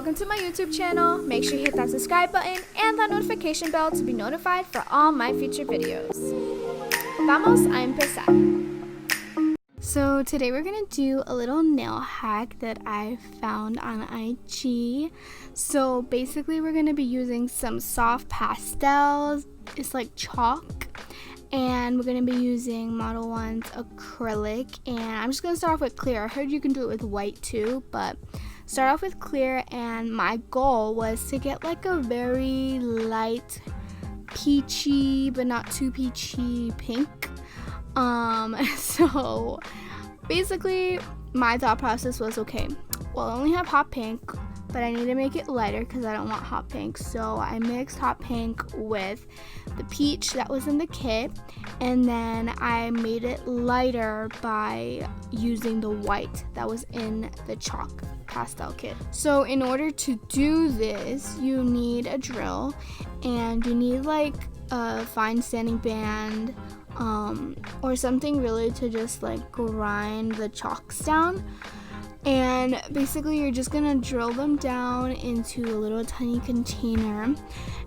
welcome to my YouTube channel. Make sure you hit that subscribe button and that notification bell to be notified for all my future videos. Vamos a empezar. So today we're gonna do a little nail hack that I found on IG. So basically we're gonna be using some soft pastels. It's like chalk. And we're going to be using Modelones Acrylic, and I'm just going to start off with clear. I heard you can do it with white too, but start off with clear, and my goal was to get like a very light peachy but not too peachy pink. So basically my thought process was, okay, well, I only have hot pink, but I need to make it lighter because I don't want hot pink. So I mixed hot pink with the peach that was in the kit, and then I made it lighter by using the white that was in the chalk pastel kit. So in order to do this, you need a drill, and you need like a fine sanding band or something really to just like grind the chalks down. And basically you're just gonna drill them down into a little tiny container,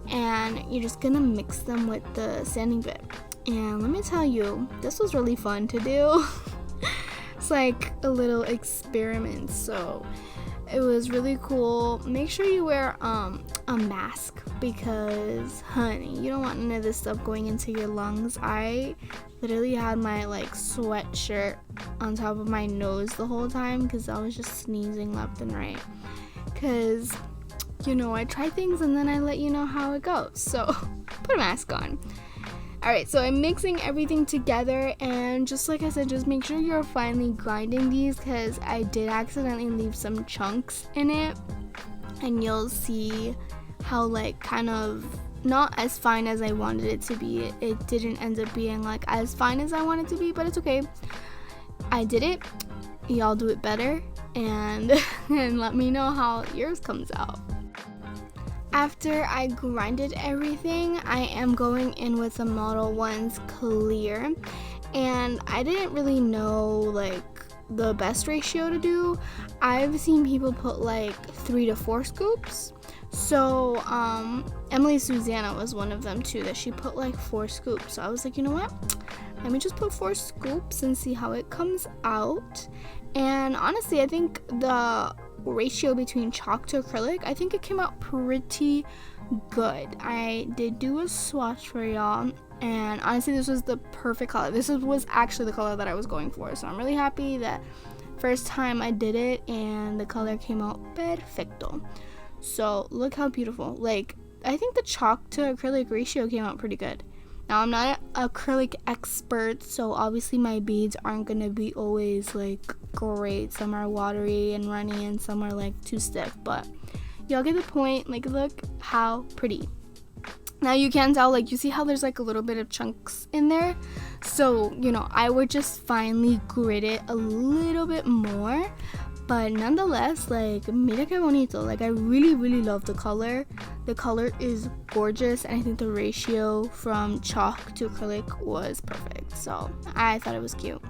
and you're just gonna mix them with the sanding bit. And let me tell you, this was really fun to do. It's like a little experiment, so it was really cool. Make sure you wear a mask, because honey, you don't want none of this stuff going into your lungs. I literally had my like sweatshirt on top of my nose the whole time because I was just sneezing left and right, because you know, I try things and then I let you know how it goes. So put a mask on. Alright, so I'm mixing everything together, and just like I said, just make sure you're finely grinding these, because I did accidentally leave some chunks in it, and you'll see how like kind of not as fine as I wanted it to be. It didn't end up being like as fine as I wanted it to be, but it's okay. I did it. Y'all do it better, and let me know how yours comes out. After I grinded everything, I am going in with the Modelones Clear, and I didn't really know like the best ratio to do. I've seen people put like 3 to 4 scoops. So Emily Susanna was one of them too, that she put like 4 scoops. So I was like, you know what? Let me just put 4 scoops and see how it comes out. And honestly, I think the ratio between chalk to acrylic, I think it came out pretty good. I did do a swatch for y'all, and honestly this was the perfect color. This was actually the color that I was going for, so I'm really happy that first time I did it and the color came out perfecto. So look how beautiful. Like, I think the chalk to acrylic ratio came out pretty good. Now, I'm not an acrylic expert, so obviously my beads aren't going to be always like great. Some are watery and runny, and some are like too stiff, but y'all get the point. Like, look how pretty. Now you can tell, like, you see how there's like a little bit of chunks in there, so you know, I would just finely grit it a little bit more. But nonetheless, like, mira que bonito. Like, I really love the color. The color is gorgeous, and I think the ratio from chalk to acrylic was perfect. So I thought it was cute.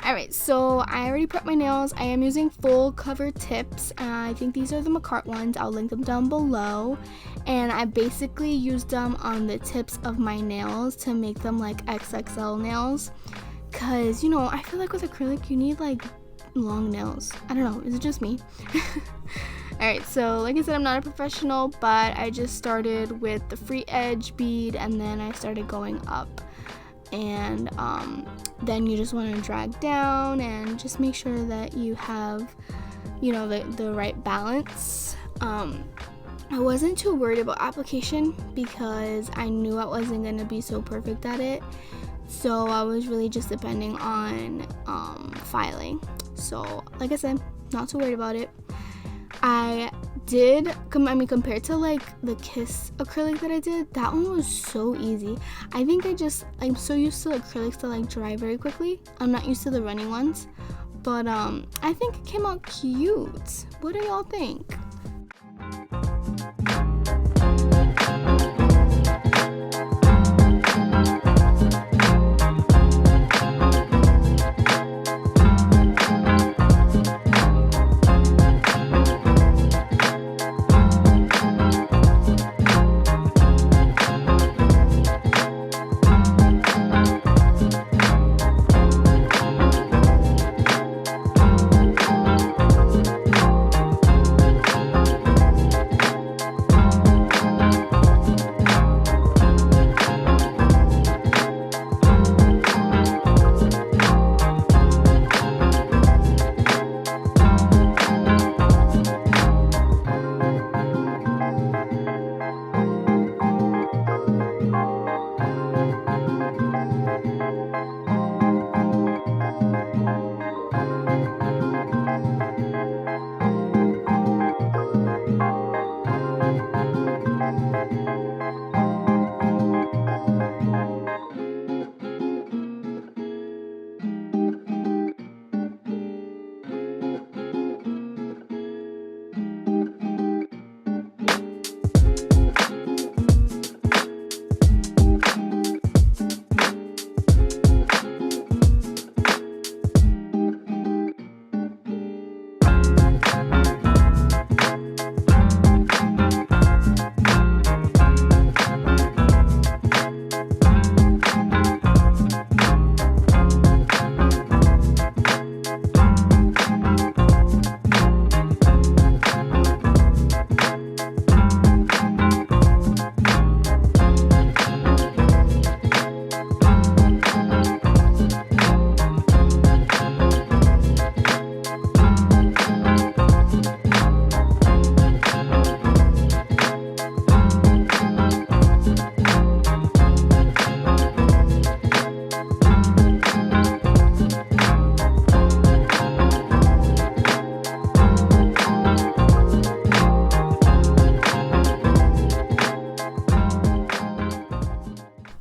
Alright, so I already prepped my nails. I am using full cover tips. I think these are the Makartt ones. I'll link them down below. And I basically used them on the tips of my nails to make them like XXL nails. Because, you know, I feel like with acrylic, you need like long nails. I don't know, is it just me? Alright, so like I said, I'm not a professional, but I just started with the free edge bead, and then I started going up, and then you just want to drag down and just make sure that you have, you know, the right balance. I wasn't too worried about application because I knew I wasn't going to be so perfect at it, so I was really just depending on filing. So like I said, not too worried about it. I did, compared to like the Kiss acrylic that I did, that one was so easy. I think I'm so used to acrylics that like dry very quickly. I'm not used to the running ones, but I think it came out cute. What do y'all think?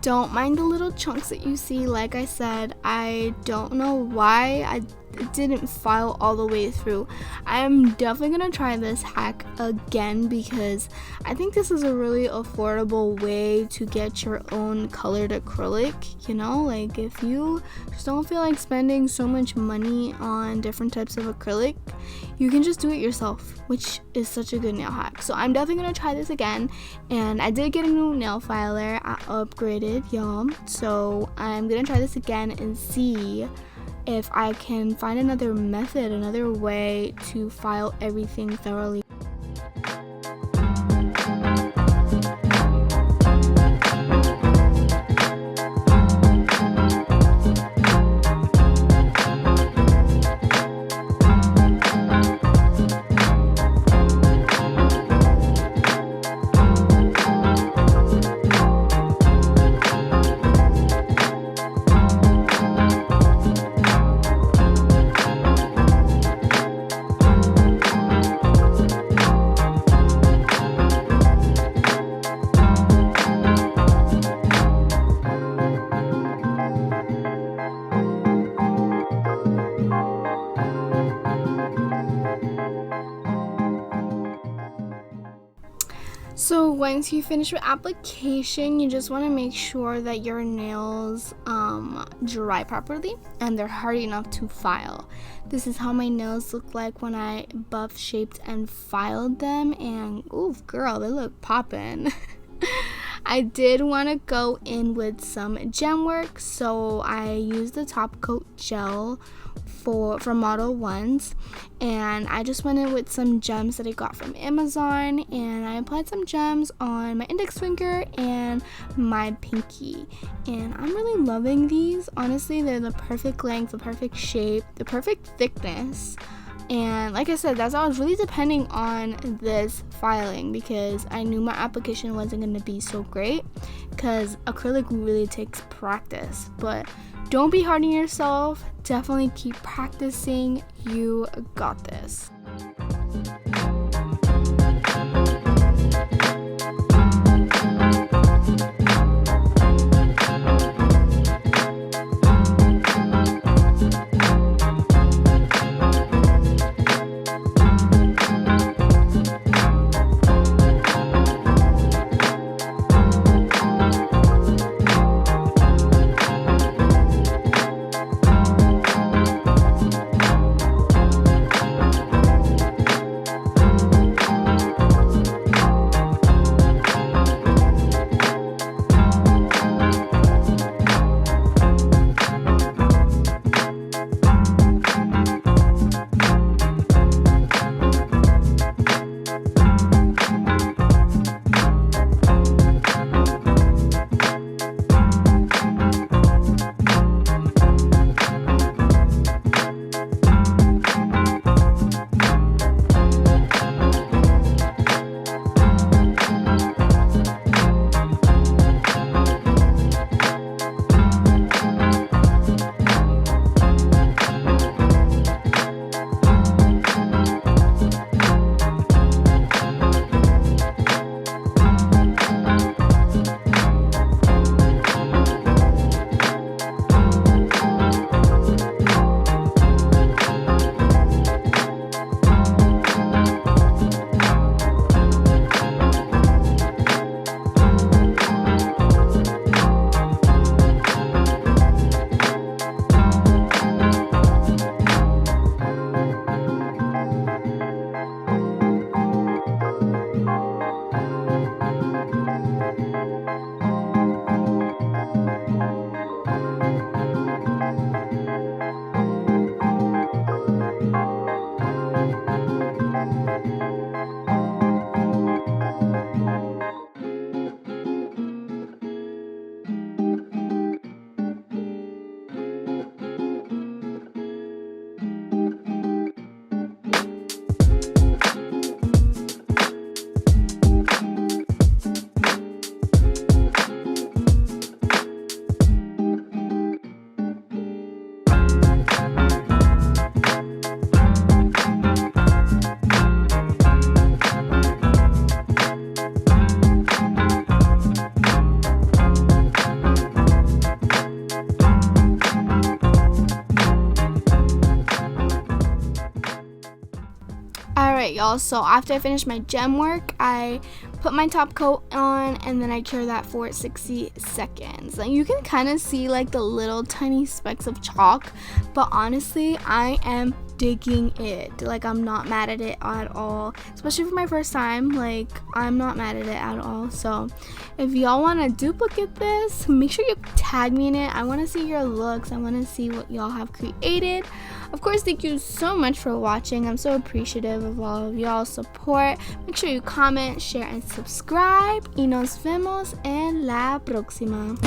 Don't mind the little chunks that you see. Like I said, I don't know why I didn't file all the way through. I'm definitely gonna try this hack again because I think this is a really affordable way to get your own colored acrylic. You know, like if you just don't feel like spending so much money on different types of acrylic, you can just do it yourself, which is such a good nail hack. So I'm definitely gonna try this again, and I did get a new nail filer. I upgraded, y'all, so I'm gonna try this again and see if I can find another method, another way to file everything thoroughly. So once you finish with application, you just want to make sure that your nails dry properly and they're hard enough to file. This is how my nails look like when I buff shaped and filed them, and oof girl, they look poppin'. I did want to go in with some gem work, so I used the top coat gel from Modelones, and I just went in with some gems that I got from Amazon, and I applied some gems on my index finger and my pinky, and I'm really loving these. Honestly, they're the perfect length, the perfect shape, the perfect thickness. And like I said, that's why I was really depending on this filing, because I knew my application wasn't going to be so great, because acrylic really takes practice. But don't be hard on yourself. Definitely keep practicing. You got this. y'all. So after I finish my gem work, I put my top coat on and then I cure that for 60 seconds. And you can kind of see like the little tiny specks of chalk, but honestly I am digging it. Like, I'm not mad at it at all, especially for my first time. Like, I'm not mad at it at all. So if y'all want to duplicate this, make sure you tag me in it. I want to see your looks. I want to see what y'all have created. Of course, thank you so much for watching. I'm so appreciative of all of y'all's support. Make sure you comment, share, and subscribe. Y nos vemos en la próxima.